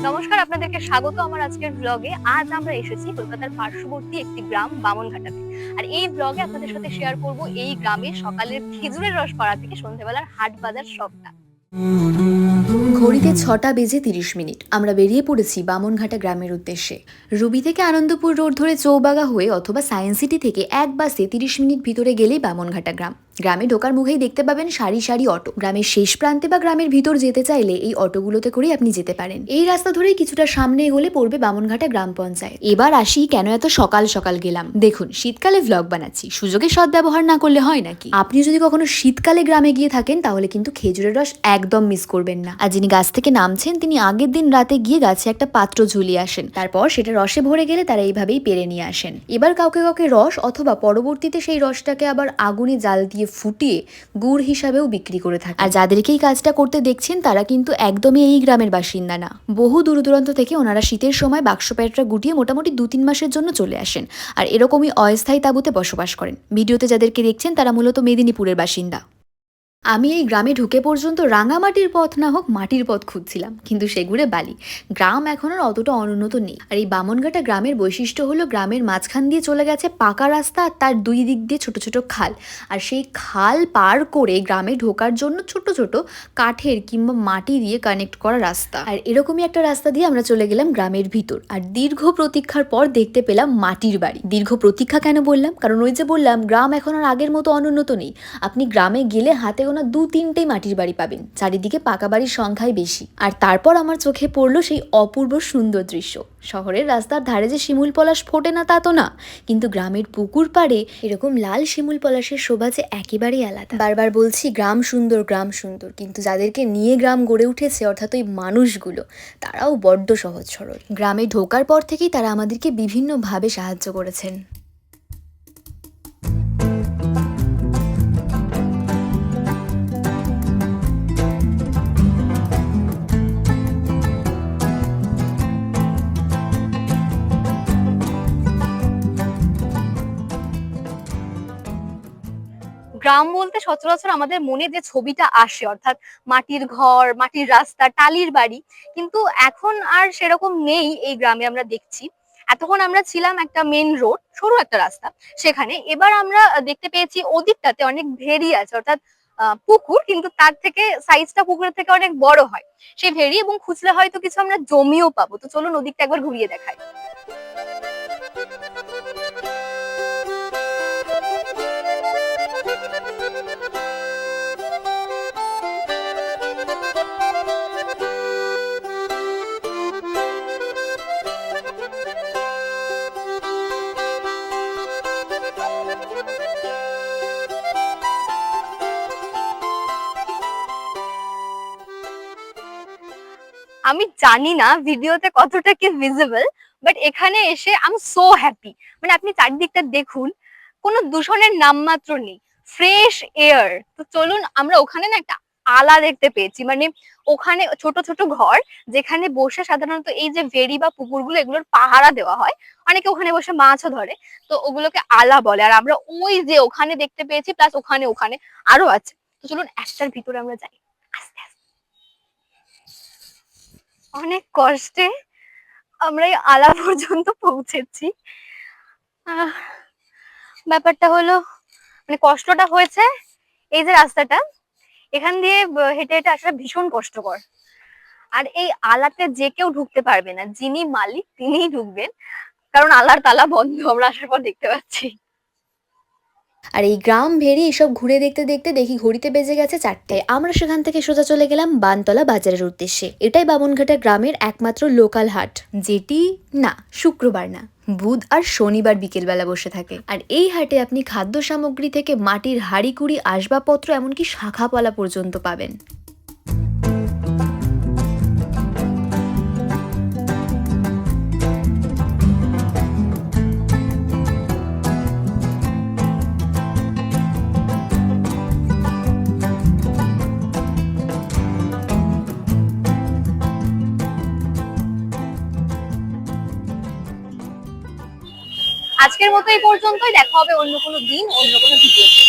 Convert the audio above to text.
নমস্কার, আপনাদেরকে স্বাগত আমার আজকের ব্লগে। আজ আমরা এসেছি কলকাতার পার্শ্ববর্তী একটি গ্রাম বামনঘাটাতে। আর এই ব্লগে আপনাদের সাথে শেয়ার করব এই গ্রামে সকালের খেজুরের রস পাড়া থেকে সন্ধ্যেবেলার হাট বাজার সবটা। ঘড়িতে 6:30 আমরা বেরিয়ে পড়েছি বামনঘাটা গ্রামের উদ্দেশ্যে। রুবি থেকে আনন্দপুর রোড ধরে চৌবাগা হয়ে অথবা সায়েন্স সিটি থেকে এক বাসে 30 মিনিট ভিতরে গেলেই বামনঘাটা গ্রাম। গ্রামে ঢোকার মুখেই দেখতে পাবেন সারি সারি অটো। গ্রামের শেষ প্রান্তে বা গ্রামের ভিতর যেতে চাইলে এই অটোগুলোতে করেই আপনি যেতে পারেন। এই রাস্তা ধরেই কিছুটা সামনে এগোলে পড়বে বামনঘাটা গ্রাম পঞ্চায়েত। এবার আসি কেন এত সকাল সকাল গেলাম। দেখুন, শীতকালে ভ্লগ বানাচ্ছি, সুযোগের সদ্ব্যবহার না করলে হয় নাকি? আপনি যদি কখনো শীতকালে গ্রামে গিয়ে থাকেন তাহলে কিন্তু খেজুরের রস একদম মিস করবেন না। আর যিনি গাছ থেকে নামছেন তিনি আগের দিন রাতে গিয়ে গাছে একটা পাত্র ঝুলিয়ে আসেন, তারপর সেটা রসে ভরে গেলে তারা এইভাবেই পেরে নিয়ে আসেন। এবার কাউকে কাউকে রস অথবা পরবর্তীতে সেই রসটাকে আবার আগুনে জাল দিয়ে ফুটিয়ে গুড় হিসাবেও বিক্রি করে থাকে। আর যাদেরকে এই কাজটা করতে দেখছেন তারা কিন্তু একদমই এই গ্রামের বাসিন্দা না। বহু দূর দূরান্ত থেকে ওনারা শীতের সময় বাক্স প্যাটরা গুটিয়ে মোটামুটি 2-3 মাসের জন্য চলে আসেন আর এরকমই অস্থায়ী তাঁবুতে বসবাস করেন। ভিডিওতে যাদেরকে দেখছেন তারা মূলত মেদিনীপুরের বাসিন্দা। আমি এই গ্রামে ঢুকে পর্যন্ত রাঙামাটির পথ না হোক মাটির পথ খুঁজছিলাম, কিন্তু সেগুড়ে বালি। গ্রাম এখন আর অতটা অনুন্নত নেই। আর এই বামনঘাটা গ্রামের বৈশিষ্ট্য হলো গ্রামের মাঝখান দিয়ে চলে গেছে পাকা রাস্তা আর তার দুই দিক দিয়ে ছোট ছোট খাল। আর সেই খাল পার করে গ্রামে ঢোকার জন্য ছোট ছোট কাঠের কিংবা মাটি দিয়ে কানেক্ট করা রাস্তা। আর এরকমই একটা রাস্তা দিয়ে আমরা চলে গেলাম গ্রামের ভিতর। আর দীর্ঘ প্রতীক্ষার পর দেখতে পেলাম মাটির বাড়ি। দীর্ঘ প্রতীক্ষা কেন বললাম? কারণ ওই যে বললাম গ্রাম এখন আর আগের মতো অনুন্নত নেই। আপনি গ্রামে গেলে হাতে গোনা 2-3টেই মাটির বাড়ি পাবেন, চারিদিকে পাকা বাড়ির সংখ্যাই বেশি। আর তারপর আমার চোখে পড়লো সেই অপূর্ব সুন্দর দৃশ্য। শহরের রাস্তার ধারে যে শিমুল পলাশ ফোটে না তা তো না, কিন্তু গ্রামের পুকুর পাড়ে এরকম লাল শিমুল পলাশের শোভা যে একেবারেই আলাদা। বারবার বলছি গ্রাম সুন্দর, গ্রাম সুন্দর, কিন্তু যাদেরকে নিয়ে গ্রাম গড়ে উঠেছে অর্থাৎ ওই মানুষগুলো, তারাও বড্ড সহজ সরল। গ্রামে ঢোকার পর থেকেই তারা আমাদেরকে বিভিন্নভাবে সাহায্য করেছেন। গ্রাম বলতে সচরাচর আমাদের মনে যে ছবিটা আসে, অর্থাৎ মাটির ঘর, মাটির রাস্তা, টালির বাড়ি, কিন্তু এখন আর সেরকম নেই এই গ্রামে। আমরা দেখছি এতক্ষণ আমরা ছিলাম একটা মেন রোড, সরু একটা রাস্তা সেখানে। এবার আমরা দেখতে পেয়েছি ওদিকটাতে অনেক ভেরি আছে, অর্থাৎ পুকুর, কিন্তু তার থেকে সাইজটা পুকুরের থেকে অনেক বড় হয় সেই ভেরি, এবং খুঁজলে হয়তো কিছু আমরা জমিও পাবো। তো চলুন ওদিকটা একবার ঘুরিয়ে দেখাই। আমি জানি না ভিডিওতে কতটা কি ভিজিবল, বাট এখানে এসে আই এম সো হ্যাপি। মানে আপনি চারিদিকটা দেখুন, কোনো দূষণের নামমাত্র নেই, ফ্রেশ এয়ার। তো চলুন, আমরা ওখানে না একটা আলা দেখতে পেয়েছি, মানে ওখানে ছোট ছোট ঘর যেখানে বসে সাধারণত এই যে ভেরি বা পুকুরগুলো এগুলোর পাহারা দেওয়া হয়, অনেকে ওখানে বসে মাছও ধরে, তো ওগুলোকে আলা বলে। আর আমরা ওই যে ওখানে দেখতে পেয়েছি, প্লাস ওখানে ওখানে আরো আছে। তো চলুন একটার ভিতরে আমরা যাই আস্তে আস্তে। অনেক কষ্টে আমরা এই আলা পর্যন্ত পৌঁছেছি। ব্যাপারটা হলো, মানে কষ্টটা হয়েছে এই যে রাস্তাটা, এখান দিয়ে হেঁটে হেঁটে আসা ভীষণ কষ্টকর। আর এই আলাতে যে কেউ ঢুকতে পারবে না, যিনি মালিক তিনিই ঢুকবেন, কারণ আলার তালা বন্ধ আমরা আসার পর দেখতে পাচ্ছি। আর এই গ্রাম ভেরি এসব ঘুরে দেখতে দেখতে দেখি ঘড়িতে বেজে গেছে 4টে। আমরা সেখান থেকে সোজা চলে গেলাম বানতলা বাজারের উদ্দেশ্যে। এটাই বামনঘাটা গ্রামের একমাত্র লোকাল হাট, যেটি না শুক্রবার না, বুধ আর শনিবার বিকেলবেলা বসে থাকে। আর এই হাটে আপনি খাদ্য সামগ্রী থেকে মাটির হাঁড়িকুড়ি, আসবাবপত্র, এমনকি শাখাপালা পর্যন্ত পাবেন। আজকের মতো এই পর্যন্তই, দেখা হবে অন্য কোনো দিন অন্য কোনো ভিডিও।